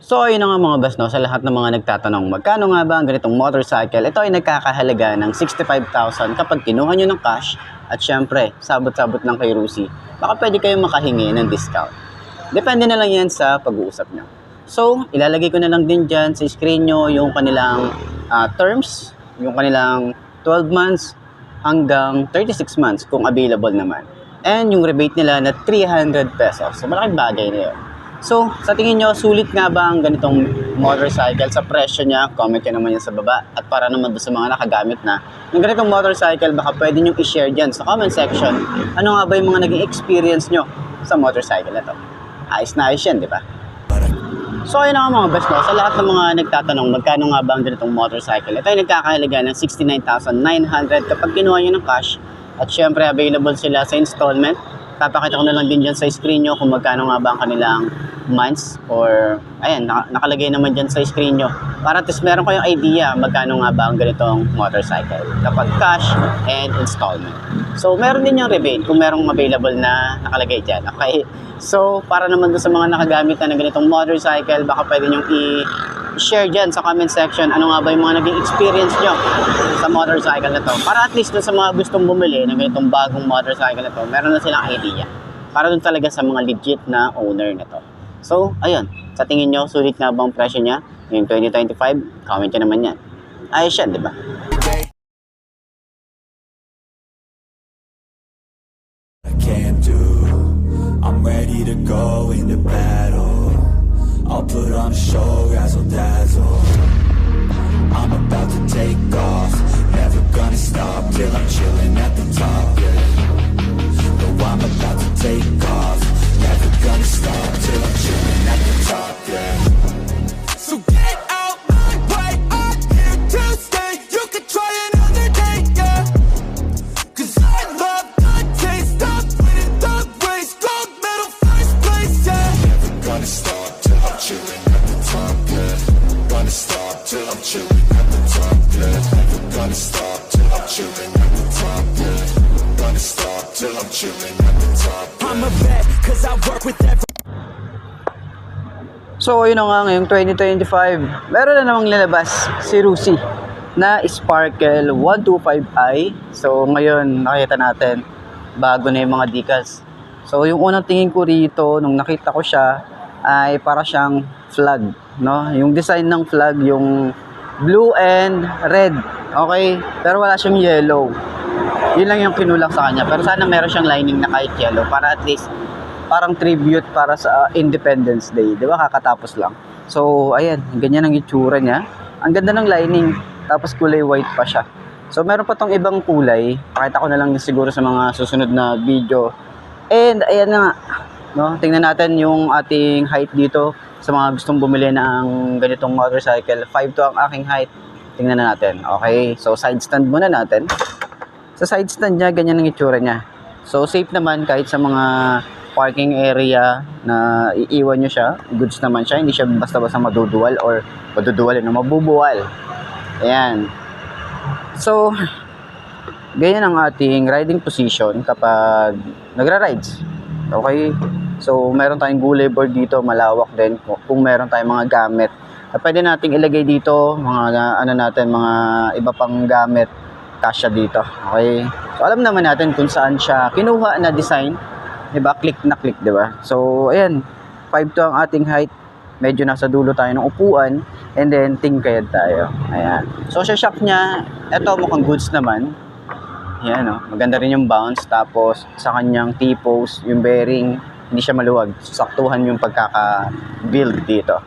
So ayun na nga mga boss, no, sa lahat ng mga nagtatanong magkano nga ba ang ganitong motorcycle, ito ay nagkakahalaga ng 65,000 kapag kinuha nyo ng cash at syempre sabot-sabot lang kay Rusi, baka pwede kayong makahingi ng discount. Depende na lang yan sa pag-uusap nyo. So ilalagay ko na lang din dyan sa screen nyo yung kanilang terms, yung kanilang 12 months hanggang 36 months kung available naman. And yung rebate nila na 300 pesos. So malaking bagay na yun. So, sa tingin nyo, sulit nga ba ang ganitong motorcycle sa presyo niya? Comment nyo naman yan sa baba. At para naman doon sa mga nakagamit na ng ganitong motorcycle, baka pwede nyo i-share dyan sa comment section. Ano nga ba yung mga naging experience nyo sa motorcycle na to? Ayos na ayos yan, di ba? So, ayun na nga mga best, no? Sa lahat ng mga nagtatanong, magkano nga ba ang ganitong motorcycle? Ito ay nagkakahalaga ng 69,900 kapag kinuha nyo ng cash. At syempre, available sila sa installment. Papakita ko na lang din dyan sa screen nyo kung magkano nga ba ang kanilang months or ayan, nakalagay naman dyan sa screen nyo para at least meron kayong idea magkano nga ba ang ganitong motorcycle kapag cash and installment. So meron din yung rebate kung merong available na nakalagay dyan. Okay, so para naman doon sa mga nakagamit na ng ganitong motorcycle, baka pwede nyo i-share dyan sa comment section ano nga ba yung mga naging experience nyo sa motorcycle na to, para at least doon sa mga gustong bumili ng ganitong bagong motorcycle na to, meron na silang idea para doon talaga sa mga legit na owner na to. So, ayun. Sa tingin nyo, sulit nga bang presyo niya ngayong 2025? Comment nyo naman yan. Ayos yan, di ba? I can't do. I'm ready to go into battle. I'll put on a show, razzle dazzle. I'm about to take off. Never gonna stop till I'm chilling at the top. Yeah. No, I'm about to take off. Never gonna stop till I'm chilling at the top, yeah. So get out my way, I'm here to stay. You can try another day, yeah. Cause I love the taste of winning the race. Gold medal, first place, yeah. Never gonna stop till I'm chilling at the top, yeah. Gonna stop till I'm chilling at the top, yeah. Never gonna stop till I'm chilling at the top, yeah. Gonna stop till I'm chilling at the top, yeah. I'm a vet, cause I work with every. So, yun na nga ngayong 2025, meron na namang nilabas si Rusi na Sparkle 125i. So, ngayon nakita natin bago na yung mga decals. So, yung unang tingin ko rito nung nakita ko siya ay para siyang flag, no? Yung design ng flag, yung blue and red. Okay? Pero wala siyang yellow. Yun lang yung kinulang sa kanya. Pero sana meron siyang lining na kahit yellow para at least parang tribute para sa Independence Day, 'di ba? Kakatapos lang. So, ayan, ganyan ang itsura niya. Ang ganda ng lining, tapos kulay white pa siya. So, meron pa tong ibang kulay. Pakita ko na lang siguro sa mga susunod na video. And ayan na nga, no? Tingnan natin yung ating height dito sa mga gustong bumili ng ganitong motorcycle. 5'2" ang aking height. Tingnan na natin. Okay, so side stand muna natin. Sa side stand niya, ganyan ang itsura niya. So, safe naman kahit sa mga parking area na iiwan nyo siya. Goods naman siya. Hindi siya basta-basta maduduwal or mabubuwal. Ayan. So, ganyan ang ating riding position kapag nagra-rides. Okay? So, meron tayong gulay board dito. Malawak din kung meron tayong mga gamit. Pwede nating ilagay dito mga mga iba pang gamit. Kasya dito. Okay? So, alam naman natin kung saan siya kinuha na design. Diba? Click na click, diba? So, ayan. 5'2" ang ating height. Medyo nasa dulo tayo ng upuan. And then, tingkayad tayo. Ayan. So, sa shock niya, eto mukhang goods naman. Ayan, no? Maganda rin yung bounce. Tapos, sa kanyang T-post, yung bearing, hindi siya maluwag. Saktuhan yung pagkaka-build dito.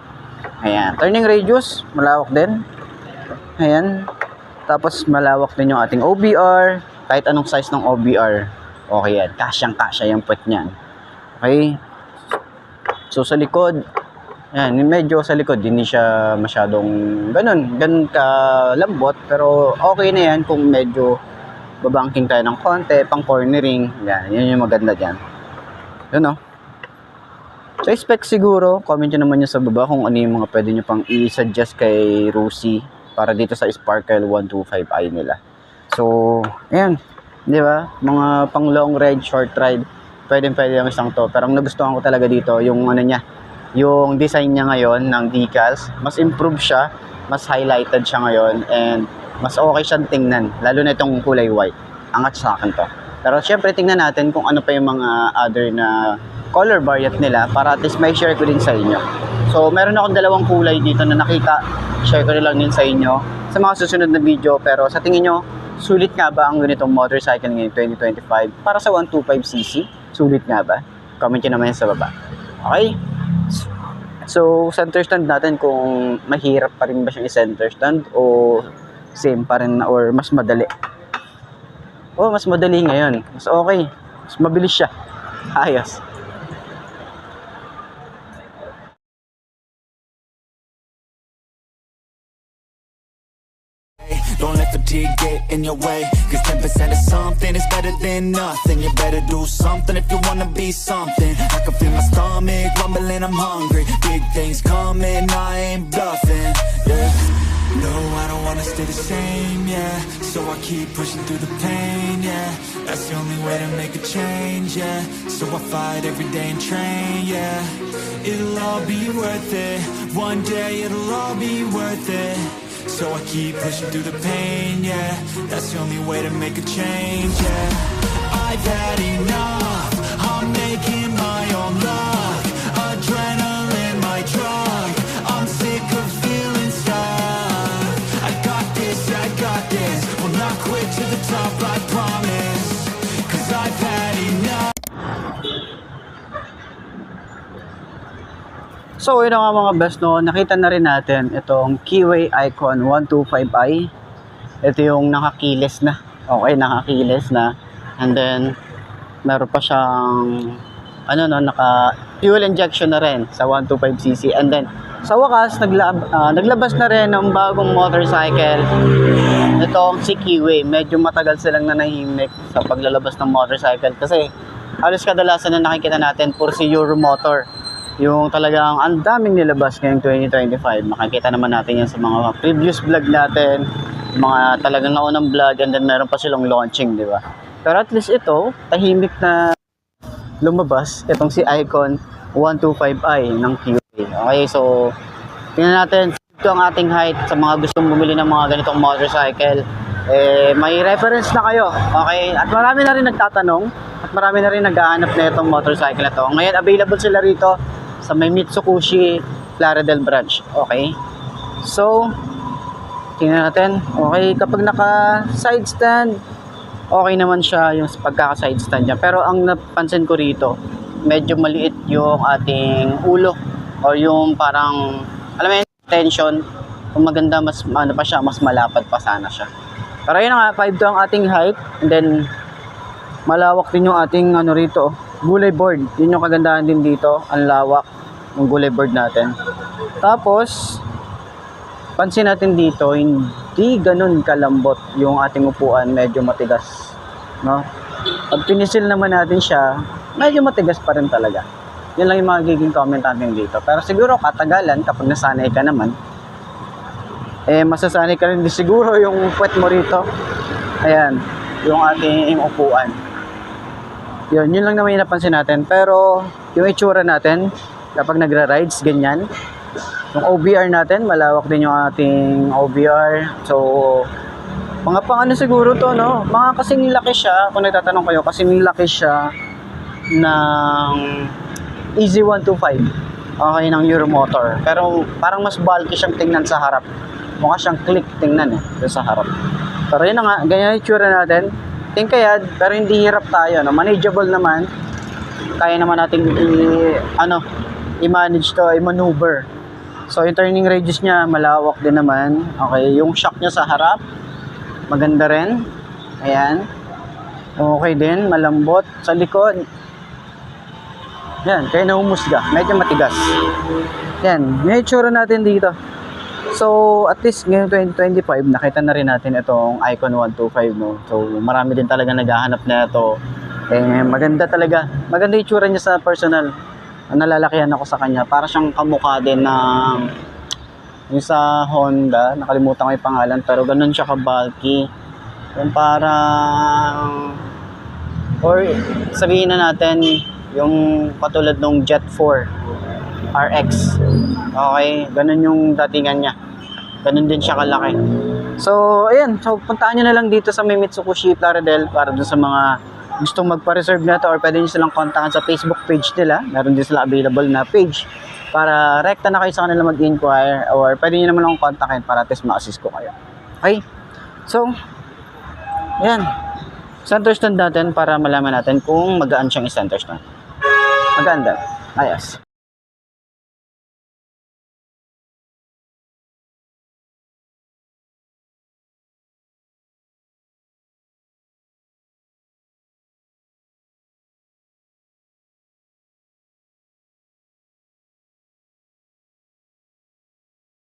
Ayan. Turning radius, malawak din. Ayan. Tapos, malawak din yung ating OBR. Kahit anong size ng OBR. Okay yan. Kasyang-kasya yung puwet niyan. Okay. So, sa likod, yan, medyo sa likod, hindi siya masyadong ganun kalambot. Pero, okay na yan kung medyo babangking tayo ng konti, pang cornering. Yan, yun yung maganda dyan. Yun, no? So, spec siguro, comment nyo naman nyo sa baba kung ano yung mga pwede nyo pang i-suggest kay Rusi para dito sa Sparkle 125i nila. So, ayan. Di ba? Mga pang long ride, short ride, pwede lang isang to. Pero ang nagustuhan ko talaga dito, yung ano niya, yung design niya ngayon ng decals. Mas improved siya, mas highlighted siya ngayon, and mas okay siyang tingnan, lalo na itong kulay white. Angat sa akin to. Pero syempre tingnan natin kung ano pa yung mga other na color variant nila para at least may share ko din sa inyo. So meron akong dalawang kulay dito na nakita, share ko rin lang din sa inyo sa mga susunod na video. Pero sa tingin nyo, sulit nga ba ang ganitong motorcycle ngayon 2025 para sa 125cc? Sulit nga ba? Comment nyo naman yan sa baba. Okay? So center stand natin, kung mahirap pa rin ba siyang i-center stand o same pa rin or mas madali. Oh, mas madali ngayon. Mas okay. Mas mabilis siya. Ayos. Don't let fatigue get in your way, cause 10% of something is better than nothing. You better do something if you wanna be something. I can feel my stomach rumbling, I'm hungry. Big things coming, I ain't bluffing, yeah. No, I don't wanna stay the same, yeah. So I keep pushing through the pain, yeah. That's the only way to make a change, yeah. So I fight every day and train, yeah. It'll all be worth it. One day it'll all be worth it. So I keep pushing through the pain, yeah. That's the only way to make a change, yeah. I've had enough, I'm making my own luck. Adrenaline, my drug, I'm sick of feeling stuck. I got this, will not quit to the top, I promise. Cause I've had enough. So yun nga mga best, no, nakita na rin natin itong Keyway Icon 125i. Ito yung nakakilis na. Okay, nakakilis na. And then meron pa siyang naka fuel injection na rin sa 125cc. And then sa wakas naglabas na rin ng bagong motorcycle. Itong si Keyway. Medyo matagal silang nanahimik sa paglalabas ng motorcycle kasi halos kadalasan na nakikita natin puro si Euromotor. Yung talagang ang daming nilabas ngayong 2025. Makikita naman natin yan sa mga previous vlog natin, mga talagang naunang vlog, and then meron pa silang launching, di ba? Pero at least ito, tahimik na lumabas itong si Icon 125i ng QA. Okay, so tingnan natin ito ang ating height sa mga gustong bumili ng mga ganitong motorcycle. May reference na kayo. Okay, at marami na rin nagtatanong at marami na rin naghahanap na itong motorcycle na to. Ngayon available sila rito sa may Mitsubishi Plaridel branch. Okay, so tingnan natin. Okay, kapag naka side stand, okay naman siya yung pagkaka side stand niya. Pero ang napansin ko rito, medyo maliit yung ating ulo o yung parang alam mo yung tension. Kung maganda, mas pa siya, mas malapad pa sana siya. Pero yun nga, 5 to ang ating height, and then malawak din yung ating rito, gulay board. Yun yung kagandahan din dito, ang lawak ng gulay board natin. Tapos pansin natin dito, hindi ganun kalambot yung ating upuan, medyo matigas, no? Pag pinisil naman natin siya, medyo matigas pa rin talaga. Yun lang yung magiging comment natin dito. Pero siguro katagalan, kapag nasanay ka naman, masasanay ka rin din siguro yung puwet mo rito. Ayan, yung ating upuan. Yun lang naman yung napansin natin. Pero yung itsura natin kapag nagra-rides, ganyan. Yung OBR natin, malawak din yung ating OBR. So mga pang siguro to, no? Mga kasing laki siya, kung nagtatanong kayo, kasing laki siya ng Easy 125. Okay, ng Euromotor. Pero parang mas bulky siyang tingnan sa harap. Mukha siyang click tingnan sa harap. Pero yun na nga, ganyan yung itsura natin. Tingkayad, pero hindi hirap tayo, no? Manageable naman. Kaya naman natin i-manage to, i-maneuver. So yung turning radius niya, malawak din naman. Okay, yung shock niya sa harap, maganda rin. Ayan. Okay din, malambot. Sa likod, yan, kaya nahumusga. Medyo matigas. Yan, yung itsura natin dito. So, at least ngayong 2025, nakita na rin natin itong Icon 125, no? So, marami din talaga naghahanap na ito. Maganda talaga. Maganda yung itsura niya sa personal. Nalalakihan ako sa kanya. Para siyang kamukha din ng yung sa Honda. Nakalimutan ko yung pangalan. Pero ganun siya ka-bulky. Yung parang or sabihin na natin yung katulad ng Jet 4. RX. Okay, ganun yung datingan niya. Ganun din siya kalaki. So, ayan. So, puntaan nyo na lang dito sa may Mitsubishi Plaridel para dun sa mga gustong magpa-reserve na to or pwede nyo silang kontakan sa Facebook page nila. Meron din sila available na page para rekta na kayo sa kanila mag-inquire or pwede nyo naman akong kontakin para at least ma-assist ko kayo. Okay? So, ayan. Center stand natin para malaman natin kung magaan siyang center stand. Maganda. Ayos.